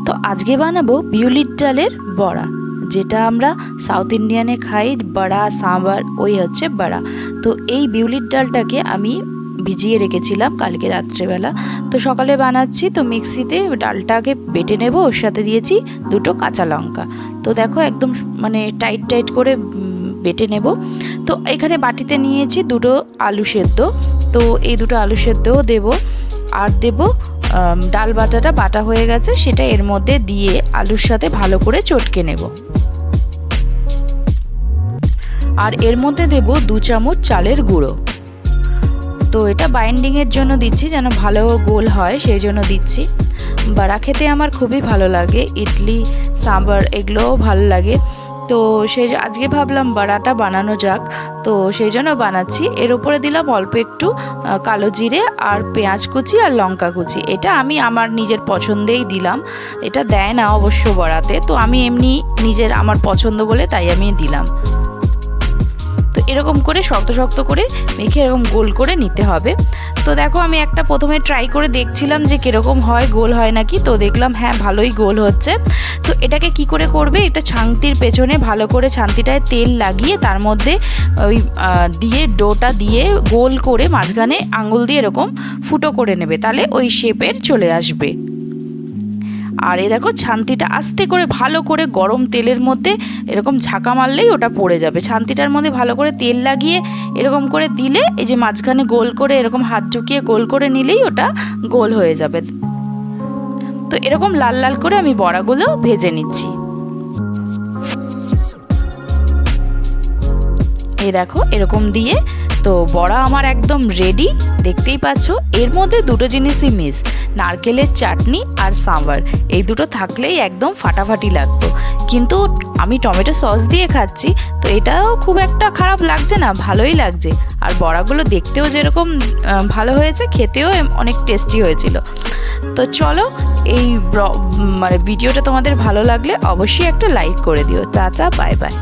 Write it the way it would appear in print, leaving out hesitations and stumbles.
তো আজকে বানাবো বিউলির ডালের বড়া, যেটা আমরা সাউথ ইন্ডিয়ানে খাই বড়া সাম্বার, ওই হচ্ছে বড়া। তো এই বিউলির ডালটাকে আমি ভিজিয়ে রেখেছিলাম কালকে রাত্রেবেলা, তো সকালে বানাচ্ছি। তো মিক্সিতে ডালটাকে বেটে নেব, ওর সাথে দিয়েছি 2টো কাঁচা লঙ্কা। তো দেখো একদম মানে টাইট টাইট করে বেটে নেব। তো এখানে বাটিতে নিয়েছি 2টো আলু সেদ্ধ, তো এই 2টো আলু সেদ্ধও দেব। আর দেব ডাল বাটাটা বাটা হয়ে গেছে, সেটা এর মধ্যে দিয়ে আলুর সাথে ভালো করে চটকে নেব। আর এর মধ্যে দেব 2 চামচ চালের গুঁড়ো। তো এটা বাইন্ডিংয়ের জন্য দিচ্ছি, যেন ভালো গোল হয় সেই জন্য দিচ্ছি। বড়া খেতে আমার খুবই ভালো লাগে, ইডলি সাম্বার এগুলোও ভালো লাগে। তো সেই আজকে ভাবলাম বড়াটা বানানো যাক, তো সেই জন্য বানাচ্ছি। এর উপরে দিলাম অল্প একটু কালো জিরে আর পেঁয়াজ কুচি আর লঙ্কা কুচি। এটা আমি আমার নিজের পছন্দেই দিলাম, এটা দেয় না অবশ্য বড়াতে, তো আমি এমনি নিজের আমার পছন্দ বলে তাই আমি দিলাম। তো এরকম করে শক্ত শক্ত করে মেখে এরকম গোল করে নিতে হবে। তো দেখো আমি একটা প্রথমে ট্রাই করে দেখছিলাম যে কীরকম হয়, গোল হয় নাকি। তো দেখলাম হ্যাঁ ভালোই গোল হচ্ছে। তো এটাকে কি করে করবে, এটা ছাঁকতির পেছনে ভালো করে ছাঁকতিটায় তেল লাগিয়ে তার মধ্যে ওই দিয়ে ডোটা দিয়ে গোল করে মাঝখানে আঙুল দিয়ে এরকম ফুটো করে নেবে, তাহলে ওই শেপের চলে আসবে। আর এই দেখো ছান্তিটা আস্তে করে ভালো করে গরম তেলের মধ্যে এরকম ঝাঁকা মারলেই ওটা পড়ে যাবে। ছান্তিটার মধ্যে ভালো করে তেল লাগিয়ে এরকম করে দিলে, এই যে মাঝখানে গোল করে এরকম হাত ঢুকিয়ে গোল করে নিলেই ওটা গোল হয়ে যাবে। তো এরকম লাল লাল করে আমি বড়াগুলো ভেজে নিচ্ছি। এই দেখো এরকম দিয়ে তো বড়া আমার একদম রেডি, দেখতেই পাচ্ছ। এর মধ্যে 2টো জিনিসই মিস, নারকেলের চাটনি আর সাম্বার, এই 2টো থাকলেই একদম ফাটাফাটি লাগতো। কিন্তু আমি টমেটো সস দিয়ে খাচ্ছি, তো এটাও খুব একটা খারাপ লাগছে না, ভালোই লাগছে। আর বড়াগুলো দেখতেও যেরকম ভালো হয়েছে, খেতেও অনেক টেস্টি হয়েছিল। তো চলো, এই মানে ভিডিওটা তোমাদের ভালো লাগলে অবশ্যই একটা লাইক করে দিও। Tata, bye bye.